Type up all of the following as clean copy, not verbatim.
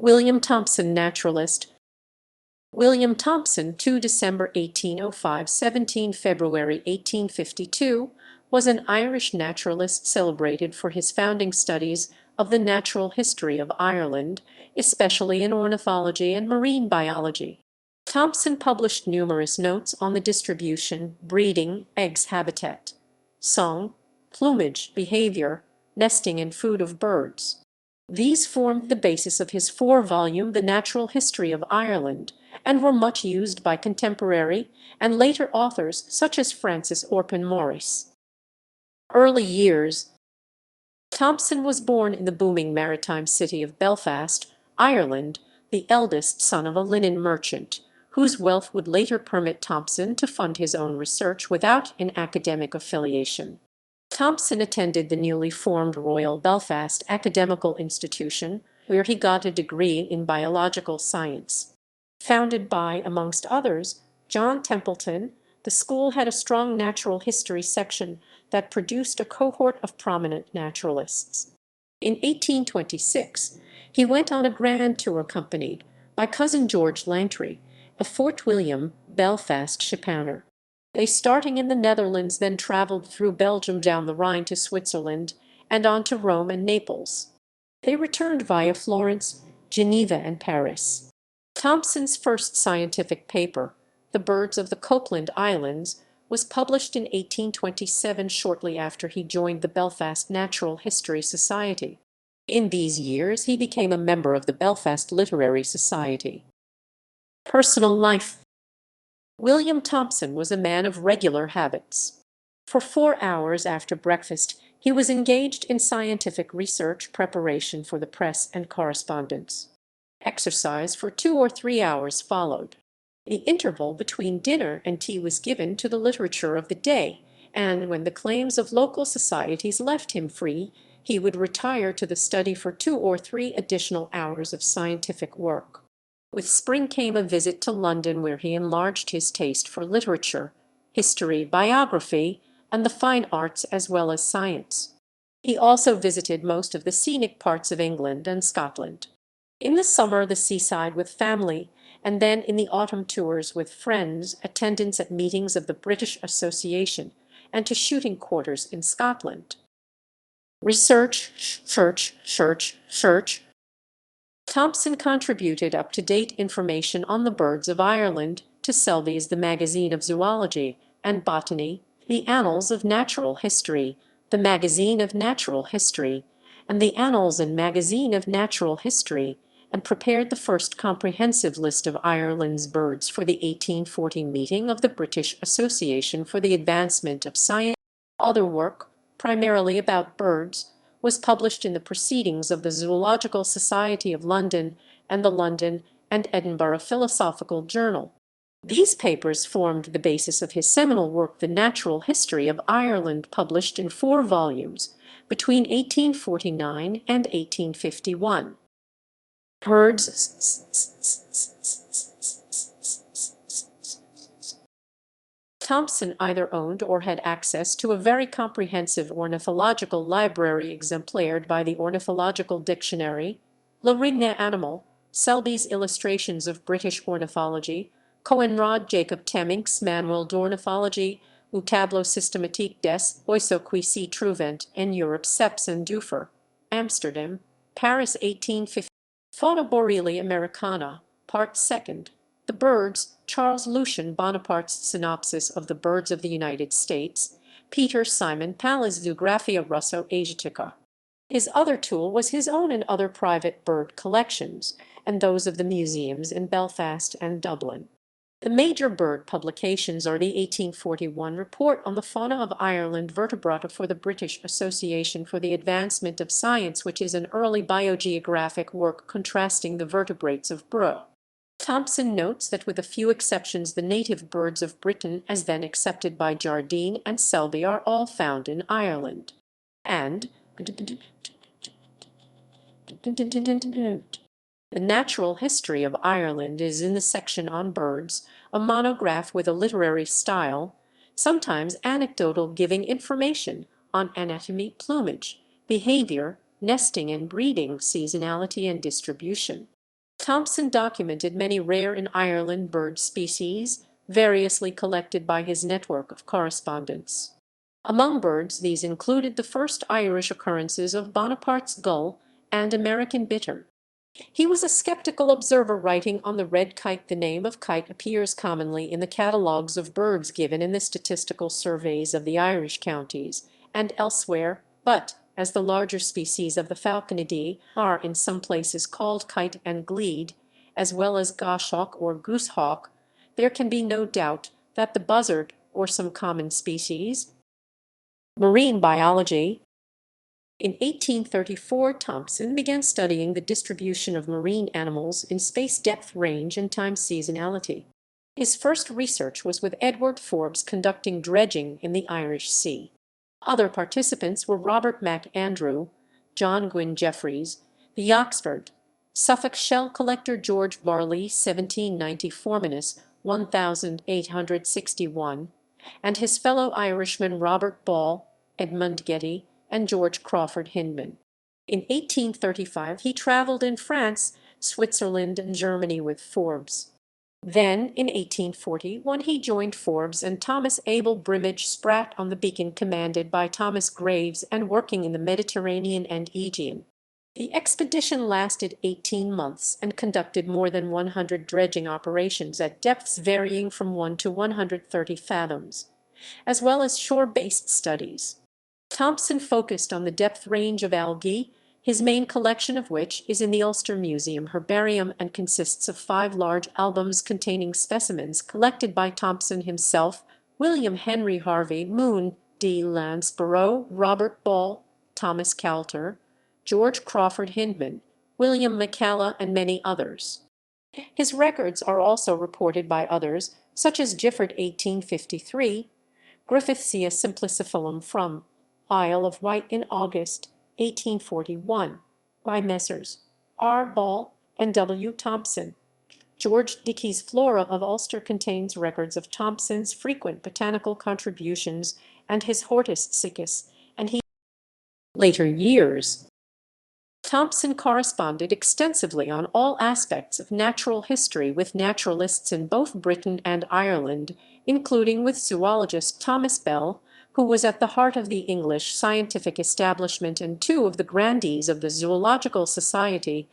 William Thompson, naturalist. William Thompson, 2 December 1805, 17 February 1852, was an Irish naturalist celebrated for his founding studies of the natural history of Ireland, especially in ornithology and marine biology. Thompson published numerous notes on the distribution, breeding, eggs, habitat, song, plumage, behaviour, nesting, and food of birds. These formed the basis of his four-volume The Natural History of Ireland, and were much used by contemporary and later authors such as Francis Orpen Morris. Early years. Thompson was born in the booming maritime city of Belfast, Ireland, the eldest son of a linen merchant, whose wealth would later permit Thompson to fund his own research without an academic affiliation. Thompson attended the newly formed Royal Belfast Academical Institution, where he got a degree in biological science. Founded by, amongst others, John Templeton, the school had a strong natural history section that produced a cohort of prominent naturalists. In 1826, he went on a grand tour accompanied by cousin George Langtry, a Fort William, Belfast shipowner. They, starting in the Netherlands, then travelled through Belgium down the Rhine to Switzerland and on to Rome and Naples. They returned via Florence, Geneva, and Paris. Thompson's first scientific paper, The Birds of the Copeland Islands, was published in 1827, shortly after he joined the Belfast Natural History Society. In these years he became a member of the Belfast Literary Society. Personal life. William Thompson was a man of regular habits. For 4 hours after breakfast he was engaged in scientific research preparation for the press and correspondence. Exercise for 2 or 3 hours followed. The interval between dinner and tea was given to the literature of the day, and when the claims of local societies left him free, he would retire to the study for 2 or 3 additional hours of scientific work. With spring came a visit to London, where he enlarged his taste for literature, history, biography, and the fine arts as well as science. He also visited most of the scenic parts of England and Scotland. In the summer the seaside with family, and then in the autumn tours with friends, attendance at meetings of the British Association, and to shooting quarters in Scotland. Research, search. Thompson contributed up-to-date information on the birds of Ireland to Selby's The Magazine of Zoology and Botany, the Annals of Natural History, the Magazine of Natural History, and the Annals and Magazine of Natural History, and prepared the first comprehensive list of Ireland's birds for the 1840 meeting of the British Association for the Advancement of Science. Other work, primarily about birds, was published in the Proceedings of the Zoological Society of London and the London and Edinburgh Philosophical Journal. These papers formed the basis of his seminal work The Natural History of Ireland, published in 4 volumes between 1849 and 1851. Birds. Thompson either owned or had access to a very comprehensive ornithological library exemplared by the Ornithological Dictionary, Le Rigne Animal, Selby's Illustrations of British Ornithology, Coenraad Jacob Temminck's Manual d'Ornithologie, ou Tableau systématique des oiseaux qui s'y trouvent en Europe, Sepson Duffer, Amsterdam, Paris 1850. Fauna Boreali Americana, Part 2nd. The Birds, Charles Lucien Bonaparte's Synopsis of the Birds of the United States, Peter Simon Pallas Zoographia Russo Asiatica. His other tool was his own and other private bird collections, and those of the museums in Belfast and Dublin. The major bird publications are the 1841 Report on the Fauna of Ireland Vertebrata for the British Association for the Advancement of Science, which is an early biogeographic work contrasting the vertebrates of Breux. Thompson notes that with a few exceptions the native birds of Britain, as then accepted by Jardine and Selby, are all found in Ireland. And The Natural History of Ireland is in the section on birds, a monograph with a literary style, sometimes anecdotal, giving information on anatomy, plumage, behavior, nesting and breeding, seasonality and distribution. Thompson documented many rare in Ireland bird species, variously collected by his network of correspondents. Among birds, these included the first Irish occurrences of Bonaparte's gull and American bittern. He was a skeptical observer, writing on the red kite. The name of kite appears commonly in the catalogues of birds given in the statistical surveys of the Irish counties and elsewhere, but, as the larger species of the falconidae are in some places called kite and gleed, as well as goshawk or goosehawk, there can be no doubt that the buzzard, or some common species. Marine biology. In 1834, Thompson began studying the distribution of marine animals in space depth range and time seasonality. His first research was with Edward Forbes conducting dredging in the Irish Sea. Other participants were Robert MacAndrew, John Gwynne Jeffreys, the Oxford, Suffolk shell collector George Barley 1794 1861, and his fellow Irishmen Robert Ball, Edmund Getty, and George Crawford Hindman. In 1835 he travelled in France, Switzerland, and Germany with Forbes. Then, in 1841, he joined Forbes and Thomas Abel Brimage Spratt on the Beacon commanded by Thomas Graves and working in the Mediterranean and Aegean. The expedition lasted 18 months and conducted more than 100 dredging operations at depths varying from 1 to 130 fathoms, as well as shore-based studies. Thompson focused on the depth range of algae, his main collection of which is in the Ulster Museum Herbarium and consists of 5 large albums containing specimens collected by Thompson himself, William Henry Harvey, Moon D. Lansborough, Robert Ball, Thomas Calter, George Crawford Hindman, William McCalla, and many others. His records are also reported by others, such as Gifford 1853, Griffithsia simpliciphilum from Isle of Wight in August 1841, by Messrs. R. Ball and W. Thompson. George Dickey's Flora of Ulster contains records of Thompson's frequent botanical contributions and his Hortus Siccus, and he later years. Thompson corresponded extensively on all aspects of natural history with naturalists in both Britain and Ireland, including with zoologist Thomas Bell, who was at the heart of the English scientific establishment, and 2 of the grandees of the Zoological Society,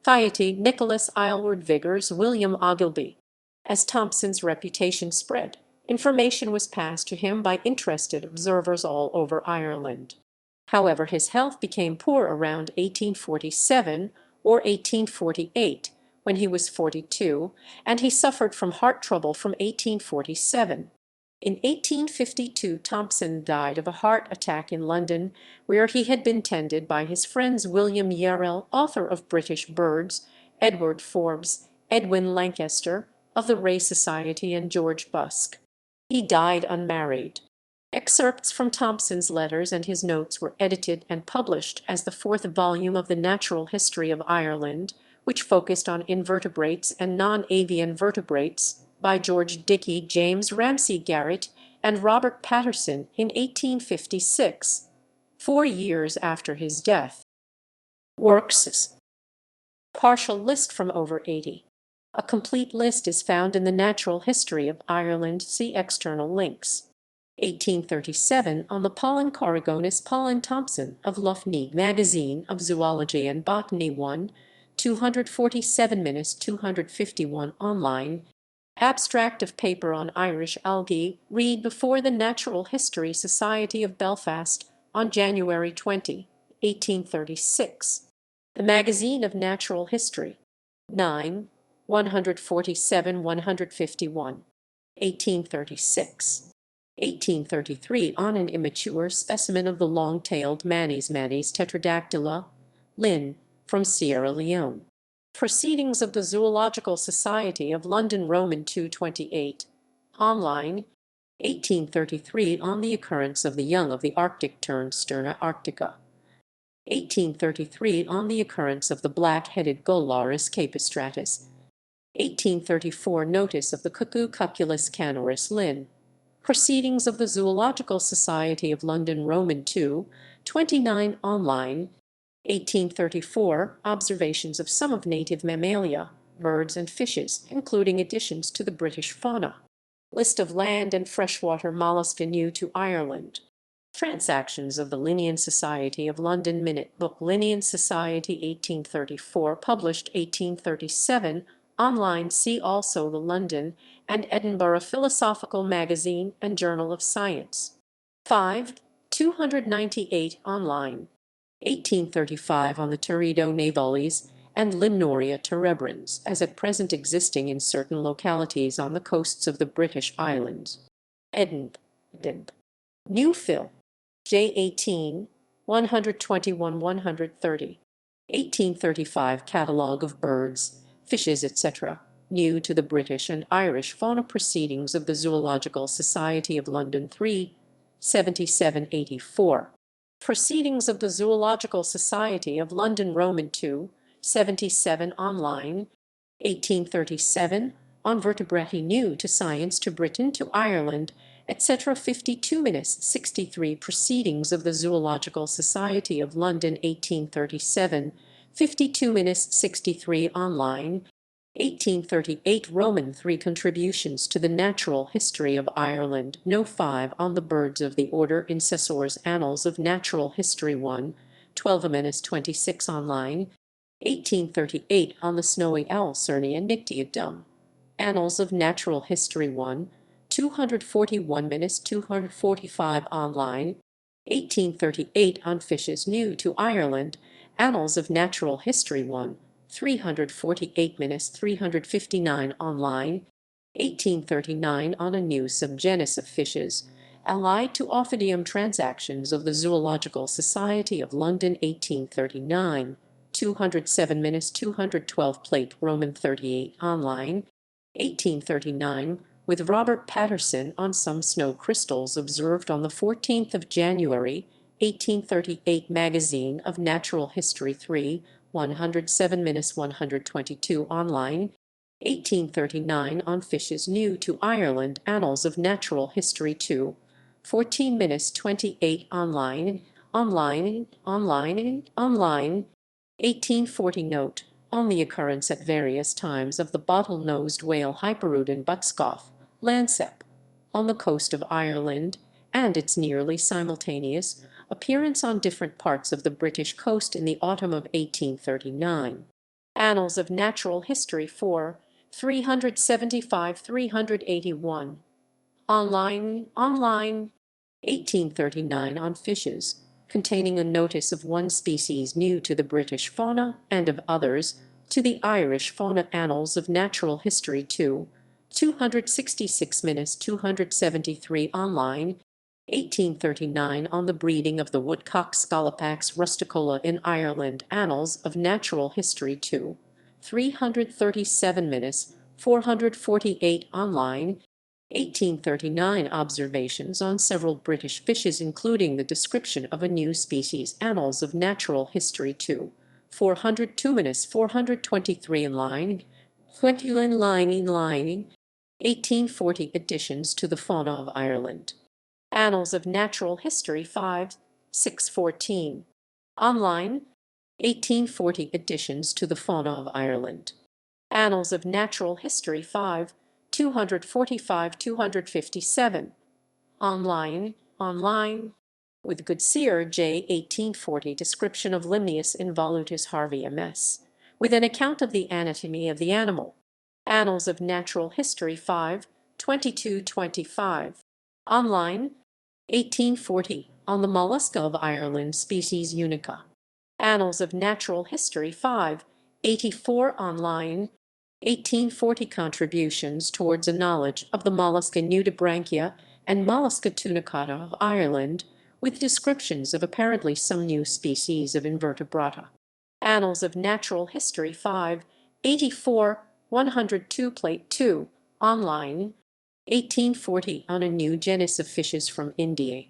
Nicholas Aylward Vigors, William Ogilvy. As Thompson's reputation spread, information was passed to him by interested observers all over Ireland. However, his health became poor around 1847 or 1848, when he was 42, and he suffered from heart trouble from 1847. In 1852 Thompson died of a heart attack in London, where he had been tended by his friends William Yarrell, author of British Birds, Edward Forbes, Edwin Lancaster, of the Ray Society, and George Busk. He died unmarried. Excerpts from Thompson's letters and his notes were edited and published as the 4th volume of the Natural History of Ireland, which focused on invertebrates and non-avian vertebrates, by George Dickey, James Ramsay Garrett, and Robert Patterson in 1856, 4 years after his death. Works. Partial list from over 80. A complete list is found in the Natural History of Ireland. See external links. 1837 on the Pollen Corrigonis Pollen Thompson of Loughneagh Magazine of Zoology and Botany 1, 247-251 online. Abstract of paper on Irish algae, read before the Natural History Society of Belfast on January 20, 1836. The Magazine of Natural History. 9, 147-151. 1836. 1833 on an immature specimen of the long-tailed Manis tetradactyla, Lynn, from Sierra Leone. Proceedings of the Zoological Society of London Roman 228. Online. 1833 on the occurrence of the young of the Arctic tern Sterna arctica. 1833 on the occurrence of the black-headed gull Larus capistratus. 1834 notice of the cuckoo Cuculus canorus Lynn. Proceedings of the Zoological Society of London Roman 2, 29 online. 1834 observations of some of native mammalia. birds and fishes, including additions to the British fauna. List of land and freshwater mollusca new to Ireland. Transactions of the Linnean Society of London Minute Book Linnean Society 1834, published 1837, online. See also the London and Edinburgh Philosophical Magazine and Journal of Science. 5. 298 online. 1835 on the Teredo navales and Limnoria terebrans, as at present existing in certain localities on the coasts of the British Islands. Edinburgh. New Phil. J. 18, 121, 130. 1835 Catalogue of Birds, Fishes, etc. New to the British and Irish Fauna. Proceedings of the Zoological Society of London 3, 7784. Proceedings of the Zoological Society of London Roman 2, 77 online. 1837 on vertebrati new to science, to Britain, to Ireland, etc. 52-63 Proceedings of the Zoological Society of London 1837, 52-63 online. 1838 Roman 3 Contributions to the Natural History of Ireland, No. 5 on the birds of the order Incessors, Annals of Natural History 1, 12-26 online. 1838 on the snowy owl Cernia nictiodum, Annals of Natural History 1, 241-245 online. 1838 on fishes new to Ireland, Annals of Natural History 1, 348-359 online. 1839 on a new subgenus of fishes, allied to Ophidium. Transactions of the Zoological Society of London 1839, 207-212 plate Roman 38 online. 1839 with Robert Patterson on some snow crystals observed on the 14th of January, 1838 Magazine of Natural History 3, 107-122 online. 1839 on fishes new to Ireland, Annals of Natural History 2, 14-28 online. 1840 note on the occurrence at various times of the bottle-nosed whale Hyperoodon buckscough, Lancep, on the coast of Ireland, and its nearly simultaneous appearance on different parts of the British coast in the autumn of 1839. Annals of Natural History 4, 375-381. Online. 1839 on fishes, containing a notice of one species new to the British fauna and of others to the Irish fauna. Annals of Natural History 2, 266-273 online. 1839 on the breeding of the woodcock Scolopax rusticola in Ireland, Annals of Natural History 2, 337-448 online. 1839 observations on several British fishes, including the description of a new species, Annals of Natural History 2, 402-423 line. 1840 additions to the fauna of Ireland. Annals of Natural History 5, 614. Online. 1840 additions to the fauna of Ireland. Annals of Natural History 5, 245-257. Online. With Goodseer J. 1840 description of Limnius involutus Harvey MS, with an account of the anatomy of the animal. Annals of Natural History 5, 22-25. Online. 1840 on the mollusca of Ireland, species Unica. Annals of Natural History 5, 84 online. 1840 contributions towards a knowledge of the mollusca nudibranchia and mollusca tunicata of Ireland, with descriptions of apparently some new species of invertebrata. Annals of Natural History 5, 84, 102 plate 2, online. 1840 on a new genus of fishes from India.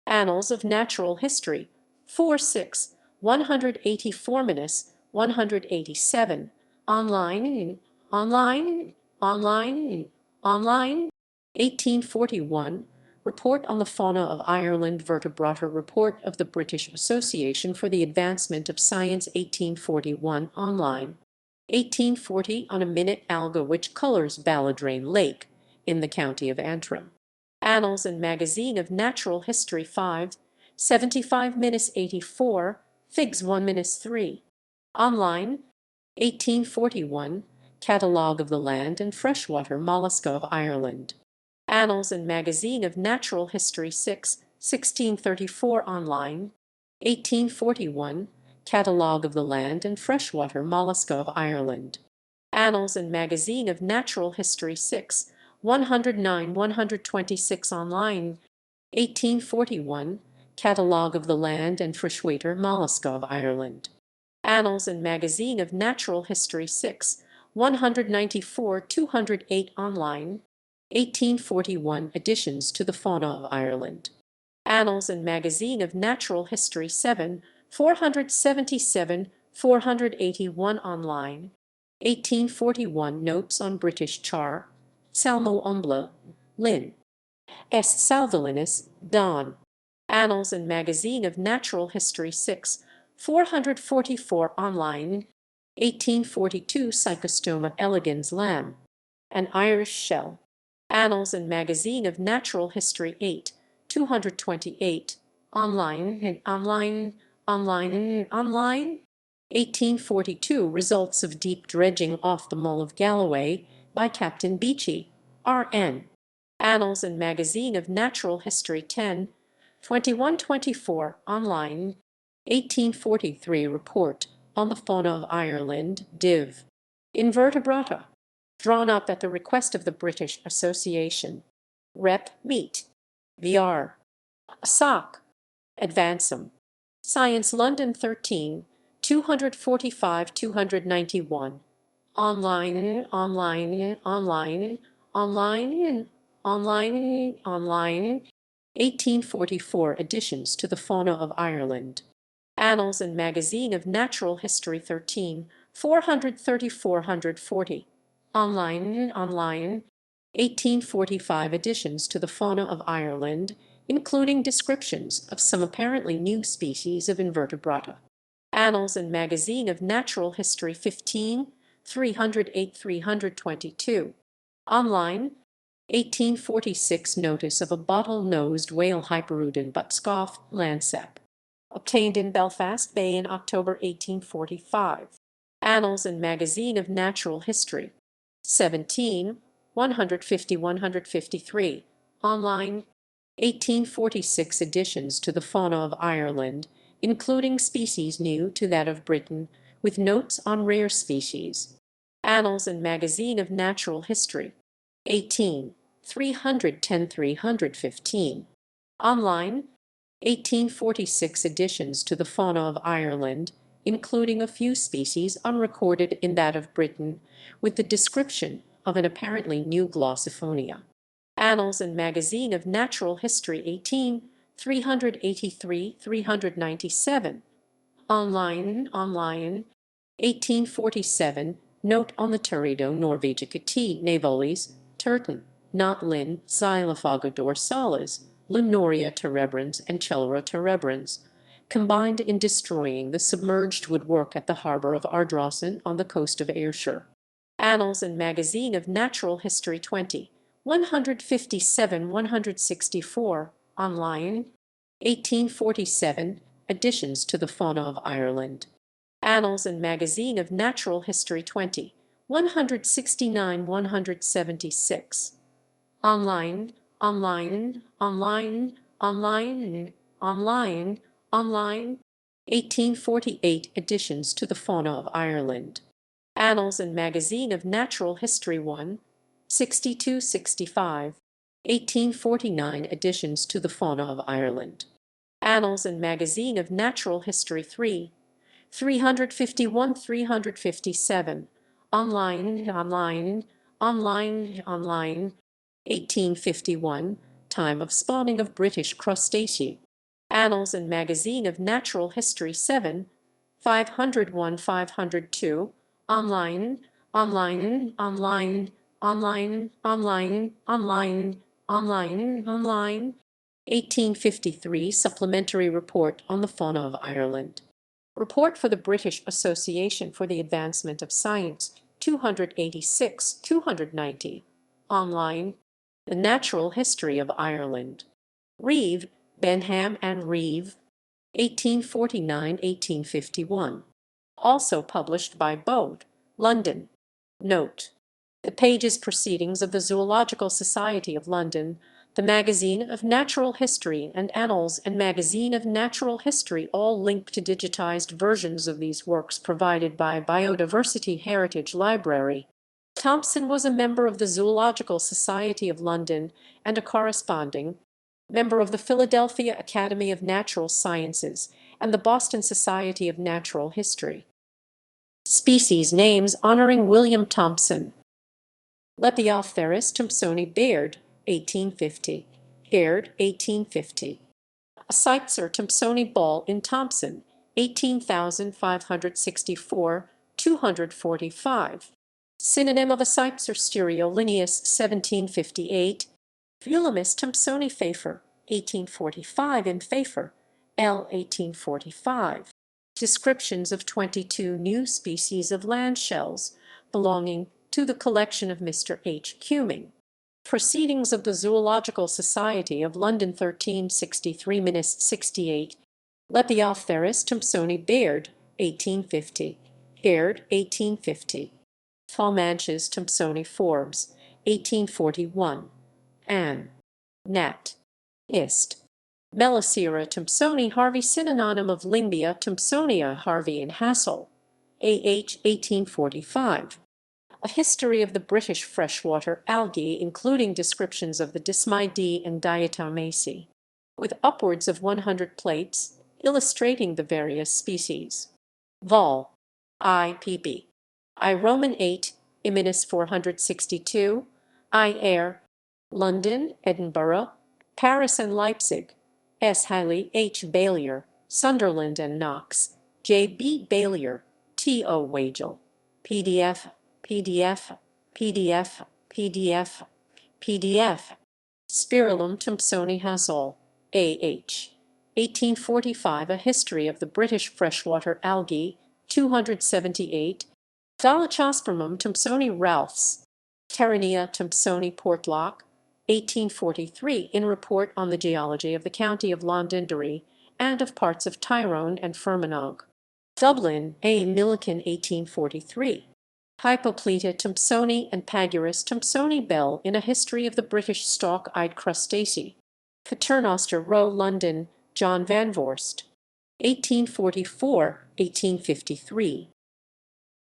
Annals of Natural History 4-6, 184-187, online. 1841 Report on the Fauna of Ireland, Vertebrata Report of the British Association for the Advancement of Science 1841 online. 1840 on a minute alga which colors Balladrain Lake in the county of Antrim. Annals and Magazine of Natural History 5, 75-84, Figs 1-3. Online, 1841, Catalogue of the Land and Freshwater Mollusca of Ireland. Annals and Magazine of Natural History 6, 1634 online, 1841, Catalogue of the Land and Freshwater Mollusca of Ireland. Annals and Magazine of Natural History 6, 109-126 online, 1841, Catalogue of the Land and Freshwater Mollusca of Ireland. Annals and Magazine of Natural History 6, 194-208 online, 1841 additions to the Fauna of Ireland. Annals and Magazine of Natural History 7, 477-481 online, 1841 Notes on British Char, Salmo Umbla, Lynn. S. Salvelinus, Don. Annals and Magazine of Natural History 6, 444 online, 1842 Cyclostoma elegans lamb, an Irish shell. Annals and Magazine of Natural History 8, 228, online, 1842 Results of Deep Dredging off the Mull of Galloway by Captain Beechey, R.N. Annals and Magazine of Natural History 10, 2124 online, 1843 Report on the Fauna of Ireland, Div. Invertebrata, drawn up at the request of the British Association. Rep. Meet. VR. Soc. Advancem. Science London 13, 245-291. Online, 1844 Additions to the Fauna of Ireland. Annals and Magazine of Natural History 13, 430-440. Online, 1845 Additions to the Fauna of Ireland, including descriptions of some apparently new species of invertebrata. Annals and Magazine of Natural History 15, 308-322. Online, 1846 Notice of a bottle-nosed whale Hyperoodon buckscough Lancep, obtained in Belfast Bay in October 1845. Annals and Magazine of Natural History 17, 150-153. Online, 1846 Additions to the Fauna of Ireland, including species new to that of Britain, with notes on rare species. Annals and Magazine of Natural History 18, 310-315. Online, 1846 Additions to the Fauna of Ireland, including a few species unrecorded in that of Britain, with the description of an apparently new Glossophonia. Annals and Magazine of Natural History 18, 383-397. Online, 1847 Note on the Teredo norvegica T. navalis, Turton, not Lin, Xylophaga dorsalis, Linoria terebrans and Chelera terebrans, combined in destroying the submerged woodwork at the harbor of Ardrossan on the coast of Ayrshire. Annals and Magazine of Natural History 20, 157-164, online, 1847, Additions to the Fauna of Ireland. Annals and Magazine of Natural History 20, 169-176. Online, 1848 Additions to the Fauna of Ireland. Annals and Magazine of Natural History 1, 62-65. 1849 Additions to the Fauna of Ireland. Annals and Magazine of Natural History 3, 351-357. Online, 1851, Time of Spawning of British Crustacea. Annals and Magazine of Natural History 7, 501-502. Online, 1853 Supplementary Report on the Fauna of Ireland. Report for the British Association for the Advancement of Science, 286, 290. Online. The Natural History of Ireland. Reeve, Benham and Reeve, 1849–1851. Also published by Bode, London. Note: the pages Proceedings of the Zoological Society of London, the Magazine of Natural History and Annals and Magazine of Natural History all link to digitized versions of these works provided by Biodiversity Heritage Library. Thompson was a member of the Zoological Society of London and a corresponding member of the Philadelphia Academy of Natural Sciences and the Boston Society of Natural History. Species names honoring William Thompson. Lepiopterus thompsoni Baird, 1850. Baird, 1850. A Cypser thompsoni Ball in Thompson, 18,564, 245. Synonym of a Cypser stereolineus, 1758. Vulimus thompsoni Pfeiffer, 1845 in Pfeiffer, L. 1845. Descriptions of 22 new species of land shells belonging to the collection of Mr. H. Cumming. Proceedings of the Zoological Society of London, 1363–68. Lepiopterus thompsoni Baird, 1850. Baird, 1850. Plumage thompsoni Forbes, 1841. Ann. Nat. Ist. Melicera thompsoni Harvey, synonym of Limbia thompsonia Harvey and Hassel, A.H. 1845. A history of the British freshwater algae, including descriptions of the Dismidae and Diatomaceae, with upwards of 100 plates, illustrating the various species. Vol. I.P.B. I Roman 8, Iminis 462, I Eyre, London, Edinburgh, Paris and Leipzig, S. Haley, H. Baillier, Sunderland and Knox, J. B. Baillier, T. O. Wagel. PDF, PDF, PDF, PDF, PDF. Spirillum thompsoni Hassel, A. H. 1845. A History of the British Freshwater Algae, 278. Dolichospermum thompsoni Ralphs, Terrania thompsoni Portlock, 1843, in Report on the Geology of the County of Londonderry and of parts of Tyrone and Fermanagh. Dublin, A. Milliken, 1843. Hypopleta thompsoni and Pagurus thompsoni Bell in a History of the British Stalk-eyed Crustacea. Paternoster Row, London, John Van Vorst. 1844–1853.